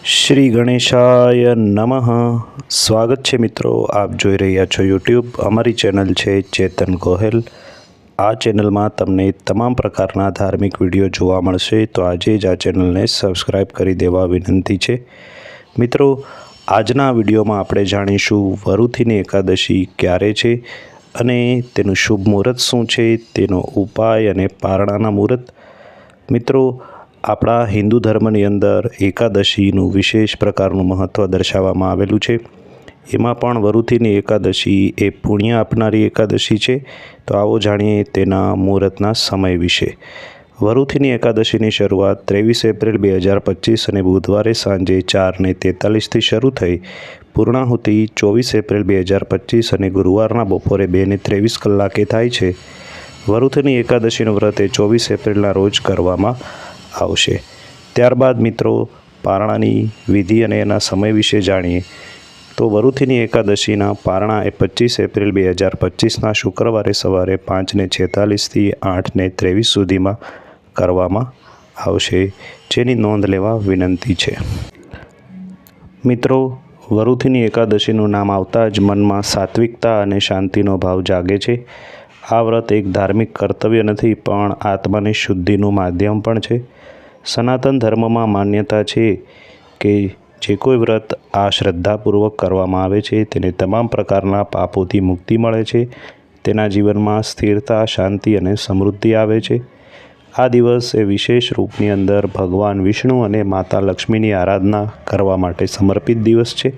શ્રી ગણેશાય નમઃ. સ્વાગત છે મિત્રો, આપ જોઈ રહ્યા છો યુટ્યુબ. અમારી ચેનલ છે ચેતન ગોહેલ. આ ચેનલમાં તમને તમામ પ્રકારના ધાર્મિક વિડીયો જોવા મળશે, તો આજે જ આ ચેનલને સબસ્ક્રાઈબ કરી દેવા વિનંતી છે. મિત્રો, આજના વિડીયોમાં આપણે જાણીશું વરુથીની એકાદશી ક્યારે છે અને તેનું શુભ મુહૂર્ત શું છે, તેનો ઉપાય અને પારણાના મુહૂર્ત. મિત્રો, આપણા હિન્દુ ધર્મની અંદર એકાદશીનું વિશેષ પ્રકારનું મહત્ત્વ દર્શાવવામાં આવેલું છે. એમાં પણ વરુથીની એકાદશી એ પુણ્ય આપનારી એકાદશી છે. તો આવો જાણીએ તેના મુહૂર્તના સમય વિશે. વરુથીની એકાદશીની શરૂઆત 23 એપ્રિલ 2025 અને બુધવારે સાંજે 4:43થી શરૂ થઈ પૂર્ણાહુતિ 24 એપ્રિલ 2025 અને ગુરુવારના બપોરે 2:23 કલાકે થાય છે. વરુથીની એકાદશીનું વ્રત એ 24 એપ્રિલના રોજ કરવામાં આવશે. ત્યારબાદ મિત્રો, પારણાની વિધિ અને એના સમય વિશે જાણીએ તો વરુથીની એકાદશીના પારણા એ 25 એપ્રિલ 2025ના શુક્રવારે સવારે 5:46થી 8:23 સુધીમાં કરવામાં આવશે, જેની નોંધ લેવા વિનંતી છે. મિત્રો, વરુથીની એકાદશીનું નામ આવતા જ મનમાં સાત્વિકતા અને શાંતિનો ભાવ જાગે છે. આ વ્રત એક ધાર્મિક કર્તવ્ય નથી, પણ આત્માની શુદ્ધિનું માધ્યમ પણ છે. સનાતન ધર્મમાં માન્યતા છે કે જે કોઈ વ્રત આ શ્રદ્ધાપૂર્વક કરવામાં આવે છે તેને તમામ પ્રકારના પાપોથી મુક્તિ મળે છે. તેના જીવનમાં સ્થિરતા, શાંતિ અને સમૃદ્ધિ આવે છે. આ દિવસ એ વિશેષ રૂપની અંદર ભગવાન વિષ્ણુ અને માતા લક્ષ્મીની આરાધના કરવા માટે સમર્પિત દિવસ છે.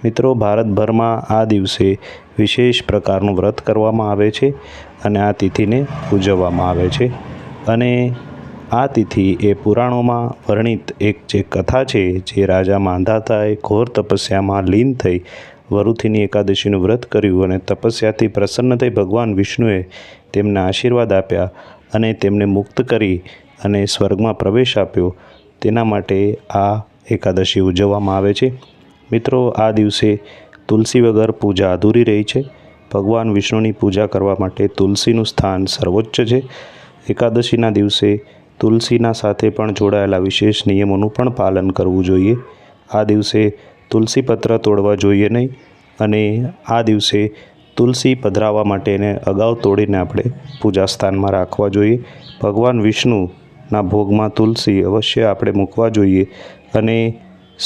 મિત્રો, ભારતભરમાં આ દિવસે વિશેષ પ્રકારનું વ્રત કરવામાં આવે છે અને આ તિથિને ઉજવવામાં આવે છે. અને આ તિથિ એ પુરાણોમાં વર્ણિત એક જે કથા છે, જે રાજા માંધાતાએ ઘોર તપસ્યામાં લીન થઈ વરુથીની એકાદશીનું વ્રત કર્યું અને તપસ્યાથી પ્રસન્ન થઈ ભગવાન વિષ્ણુએ તેમને આશીર્વાદ આપ્યા અને તેમને મુક્ત કરી અને સ્વર્ગમાં પ્રવેશ આપ્યો. તેના માટે આ એકાદશી ઉજવવામાં આવે છે. મિત્રો, આ દિવસે તુલસી વગર પૂજા અધૂરી રહી છે. ભગવાન વિષ્ણુની પૂજા કરવા માટે તુલસીનું સ્થાન સર્વોચ્ચ છે. એકાદશીના દિવસે તુલસીના સાથે પણ જોડાયેલા વિશેષ નિયમોનું પણ પાલન કરવું જોઈએ. આ દિવસે તુલસી પત્ર તોડવા જોઈએ નહીં અને આ દિવસે તુલસી પધરાવવા માટે એને અગાઉ તોડીને આપણે પૂજા સ્થાનમાં રાખવા જોઈએ. ભગવાન વિષ્ણુના ભોગમાં તુલસી અવશ્ય આપણે મૂકવા જોઈએ અને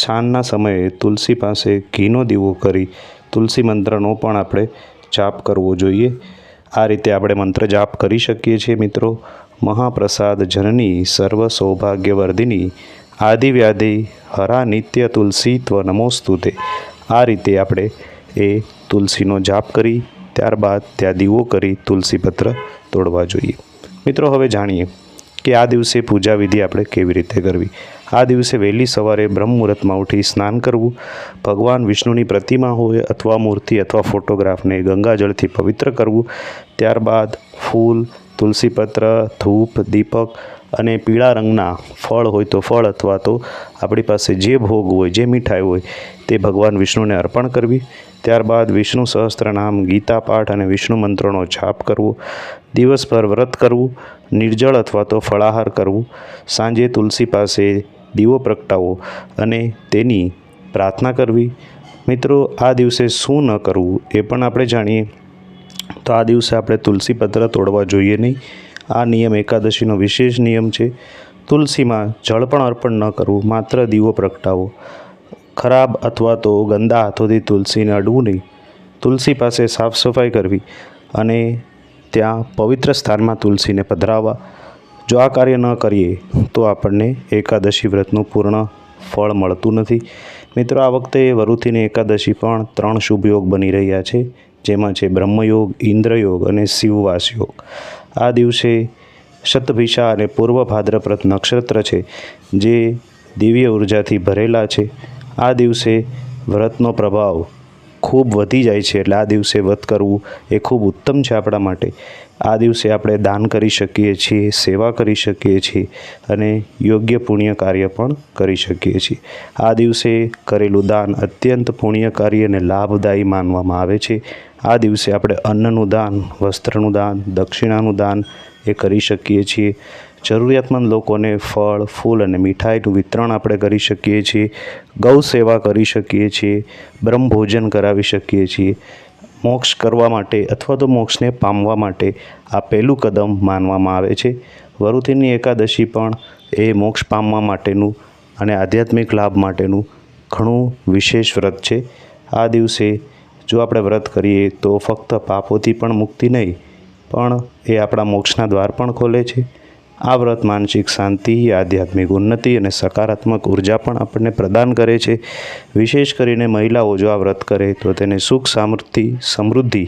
સાંજના સમયે તુલસી પાસે ઘીનો દીવો કરી તુલસી મંત્રનો પણ આપણે જાપ કરવો જોઈએ. આ રીતે આપણે મંત્ર જાપ કરી શકીએ છીએ. મિત્રો, મહાપ્રસાદ જનની સર્વ સૌભાગ્યવર્ધિની આદિવ્યાધિ હરા નિત્ય તુલસી ત્વ નમોસ્તુતે. આ રીતે આપણે એ તુલસીનો જાપ કરી ત્યારબાદ ત્યાં દીવો કરી તુલસી પત્ર તોડવા જોઈએ. મિત્રો, હવે જાણીએ કે આ દિવસે પૂજા વિધિ આપણે કેવી રીતે કરવી. આ દિવસે વહેલી સવારે બ્રહ્મ મુહૂર્તમાં ઉઠી સ્નાન કરવું. ભગવાન વિષ્ણુની પ્રતિમા હોય અથવા મૂર્તિ અથવા ફોટોગ્રાફને ગંગાજળથી પવિત્ર કરવું. ત્યારબાદ ફૂલ, તુલસીપત્ર, ધૂપ, દીપક અને પીળા રંગના ફળ હોય તો ફળ અથવા તો આપણી પાસે જે ભોગ હોય, જે મીઠાઈ હોય તે ભગવાન વિષ્ણુને અર્પણ કરવી. ત્યારબાદ વિષ્ણુ સહસ્ત્રનામ, ગીતા પાઠ અને વિષ્ણુ મંત્રોનો જાપ કરવો. દિવસભર વ્રત કરવું. નિર્જળ અથવા તો ફળાહાર કરવું. સાંજે તુલસી પાસે દીવો પ્રગટાવો અને તેની પ્રાર્થના કરવી. મિત્રો, આ દિવસે શું ન કરવું એ પણ આપણે જાણીએ તો આ દિવસે આપણે તુલસી પત્ર તોડવા જોઈએ નહીં. આ નિયમ એકાદશીનો વિશેષ નિયમ છે. તુલસીમાં જળ પણ અર્પણ ન કરવું, માત્ર દીવો પ્રગટાવો. ખરાબ અથવા તો ગંદા હાથોથી તુલસીને અડવું નહીં. તુલસી પાસે સાફ સફાઈ કરવી અને ત્યાં પવિત્ર સ્થાનમાં તુલસીને પધરાવવા. જો આ કાર્ય ન કરીએ તો આપણને એકાદશી વ્રતનું પૂર્ણ ફળ મળતું નથી. મિત્રો, આ વખતે વરુથીની એકાદશી પણ 3 શુભ યોગ બની રહ્યા છે, જેમાં છે બ્રહ્મયોગ, ઇન્દ્રયોગ અને શિવવાસ યોગ. આ દિવસે શતભિષા અને પૂર્વ ભાદ્રપદ નક્ષત્ર છે, જે દિવ્ય ઉર્જાથી ભરેલા છે. આ દિવસે વ્રતનો પ્રભાવ ખૂબ વધી જાય છે, એટલે આ દિવસે વ્રત કરવું એ ખૂબ ઉત્તમ છે આપણા માટે. આ દિવસે આપણે દાન કરી શકીએ છીએ, સેવા કરી શકીએ છીએ અને યોગ્ય પુણ્ય કાર્ય પણ કરી શકીએ છીએ. આ દિવસે કરેલું દાન અત્યંત પુણ્યકારી અને લાભદાયી માનવામાં આવે છે. આ દિવસે આપણે અન્નનું દાન, વસ્ત્રનું દાન, દક્ષિણાનું દાન એ કરી શકીએ છીએ. જરૂરિયાતમંદ લોકોને ફળ, ફૂલ અને મીઠાઈનું વિતરણ આપણે કરી શકીએ છીએ. ગૌ સેવા કરી શકીએ છીએ. બ્રહ્મભોજન કરાવી શકીએ છીએ. મોક્ષ કરવા માટે અથવા તો મોક્ષને પામવા માટે આ પહેલું કદમ માનવામાં આવે છે. વરુથીની એકાદશી પણ એ મોક્ષ પામવા માટેનું અને આધ્યાત્મિક લાભ માટેનું ઘણું વિશેષ વ્રત છે. આ દિવસે જો આપણે વ્રત કરીએ તો ફક્ત પાપોથી પણ મુક્તિ નહીં, પણ એ આપણા મોક્ષના દ્વાર પણ ખોલે છે. આ વ્રત માનસિક શાંતિ, આધ્યાત્મિક ઉન્નતિ અને સકારાત્મક ઉર્જા પણ આપણને પ્રદાન કરે છે. વિશેષ કરીને મહિલાઓ જો આ વ્રત કરે તો તેને સુખ, સમૃદ્ધિ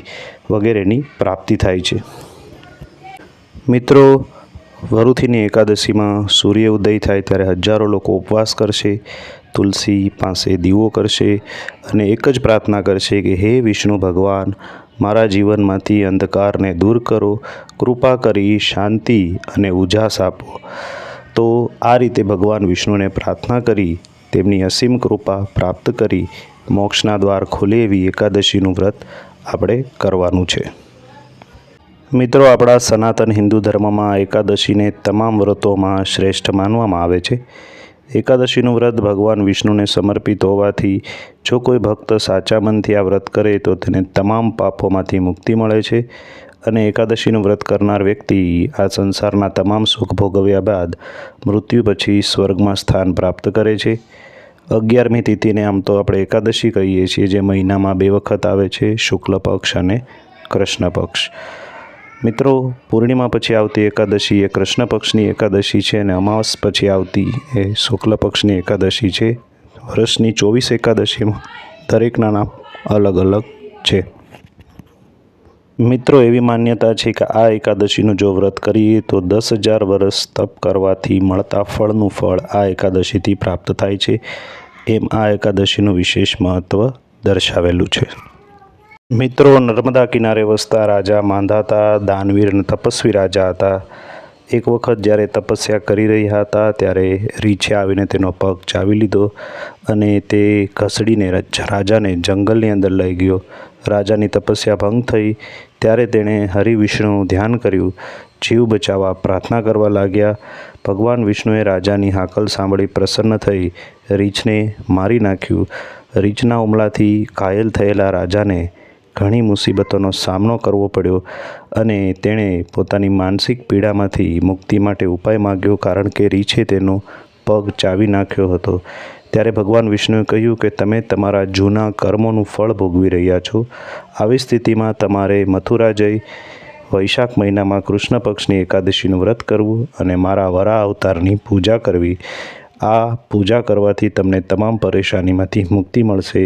વગેરેની પ્રાપ્તિ થાય છે. મિત્રો, વરુથીની એકાદશીમાં સૂર્ય ઉદય થાય ત્યારે હજારો લોકો ઉપવાસ કરશે, તુલસી પાસે દીવો કરશે અને એક જ પ્રાર્થના કરશે કે હે વિષ્ણુ ભગવાન, મારા જીવનમાંથી અંધકારને દૂર કરો, કૃપા કરી શાંતિ અને ઉજાસ આપો. તો આ રીતે ભગવાન વિષ્ણુને પ્રાર્થના કરી તેમની અસીમ કૃપા પ્રાપ્ત કરી મોક્ષના દ્વાર ખોલે એવી એકાદશીનું વ્રત આપણે કરવાનું છે. મિત્રો, આપણા સનાતન હિન્દુ ધર્મમાં એકાદશીને તમામ વ્રતોમાં શ્રેષ્ઠ માનવામાં આવે છે. એકાદશીનું વ્રત ભગવાન વિષ્ણુને સમર્પિત હોવાથી જો કોઈ ભક્ત સાચા મનથી આ વ્રત કરે તો તેને તમામ પાપોમાંથી મુક્તિ મળે છે અને એકાદશીનું વ્રત કરનાર વ્યક્તિ આ સંસારના તમામ સુખ ભોગવ્યા બાદ મૃત્યુ પછી સ્વર્ગમાં સ્થાન પ્રાપ્ત કરે છે. 11મી તિથિને આમ તો આપણે એકાદશી કહીએ છીએ, જે મહિનામાં 2 વખત આવે છે, શુક્લ પક્ષ અને કૃષ્ણ પક્ષ. મિત્રો, પૂર્ણિમા પછી આવતી એકાદશી એ કૃષ્ણ પક્ષની એકાદશી છે અને અમાવસ પછી આવતી એ શુક્લ પક્ષની એકાદશી છે. વર્ષની 24 એકાદશીમાં દરેકના નામ અલગ અલગ છે. મિત્રો, એવી માન્યતા છે કે આ એકાદશીનું જો વ્રત કરીએ તો 10,000 વર્ષ તપ કરવાથી મળતા ફળનું ફળ આ એકાદશીથી પ્રાપ્ત થાય છે. એમ આ એકાદશીનું વિશેષ મહત્ત્વ દર્શાવેલું છે. મિત્રો, નર્મદા કિનારે વસતા રાજા માંધાતા દાનવીર અને તપસ્વી રાજા હતા. એક વખત જ્યારે તપસ્યા કરી રહ્યા હતા ત્યારે રીંછે આવીને તેનો પગ ચાવી લીધો અને તે ઘસડીને રાજાને જંગલની અંદર લઈ ગયો. રાજાની તપસ્યા ભંગ થઈ ત્યારે તેણે હરિવિષ્ણુનું ધ્યાન કર્યું, જીવ બચાવવા પ્રાર્થના કરવા લાગ્યા. ભગવાન વિષ્ણુએ રાજાની હાકલ સાંભળી પ્રસન્ન થઈ રીંછને મારી નાખ્યું. રીંછના હુમલાથી ઘાયલ થયેલા રાજાને ઘણી મુસીબતોનો સામનો કરવો પડ્યો અને તેણે પોતાની માનસિક પીડામાંથી મુક્તિ માટે ઉપાય માગ્યો, કારણ કે રીંછે તેનો પગ ચાવી નાખ્યો હતો. ત્યારે ભગવાન વિષ્ણુએ કહ્યું કે તમે તમારા જૂના કર્મોનું ફળ ભોગવી રહ્યા છો. આવી સ્થિતિમાં તમારે મથુરા જઈ વૈશાખ મહિનામાં કૃષ્ણ પક્ષની એકાદશીનું વ્રત કરવું અને મારા વરાહ અવતારની પૂજા કરવી. આ પૂજા કરવાથી તમને તમામ પરેશાનીમાંથી મુક્તિ મળશે.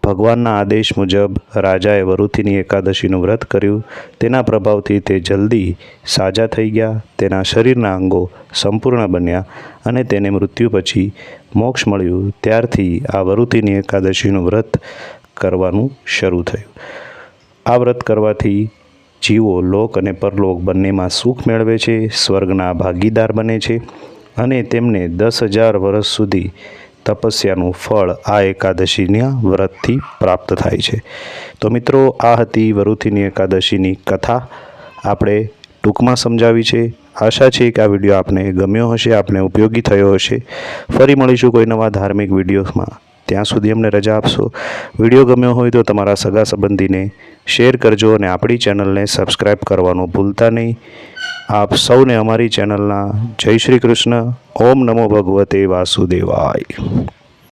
ભગવાનના આદેશ મુજબ રાજાએ વરુથીની એકાદશીનું વ્રત કર્યું. તેના પ્રભાવથી તે જલ્દી સાજા થઈ ગયા. તેના શરીરના અંગો સંપૂર્ણ બન્યા અને તેને મૃત્યુ પછી મોક્ષ મળ્યું. ત્યારથી આ વરુથીની એકાદશીનું વ્રત કરવાનું શરૂ થયું. આ વ્રત કરવાથી જીવો લોક અને પરલોક બંનેમાં સુખ મેળવે છે, સ્વર્ગના ભાગીદાર બને છે અને તેમને 10,000 વર્ષ સુધી તપસ્યાનું ફળ આ એકાદશીના વ્રતથી પ્રાપ્ત થાય છે. તો મિત્રો, આ હતી વરુથીની એકાદશીની કથા. આપણે ટૂંકમાં સમજાવી છે. આશા છે કે આ વિડીયો આપને ગમ્યો હશે, આપને ઉપયોગી થયો હશે. ફરી મળીશું કોઈ નવા ધાર્મિક વિડીયોમાં. ત્યાં સુધી અમને રજા આપશો. વિડીયો ગમ્યો હોય તો તમારા સગા સંબંધીને શેર કરજો અને આપણી ચેનલને સબસ્ક્રાઈબ કરવાનું ભૂલતા નહીં. આપ સૌને અમારી ચેનલના જય શ્રી કૃષ્ણ. ઓમ નમો ભગવતે વાસુદેવાય.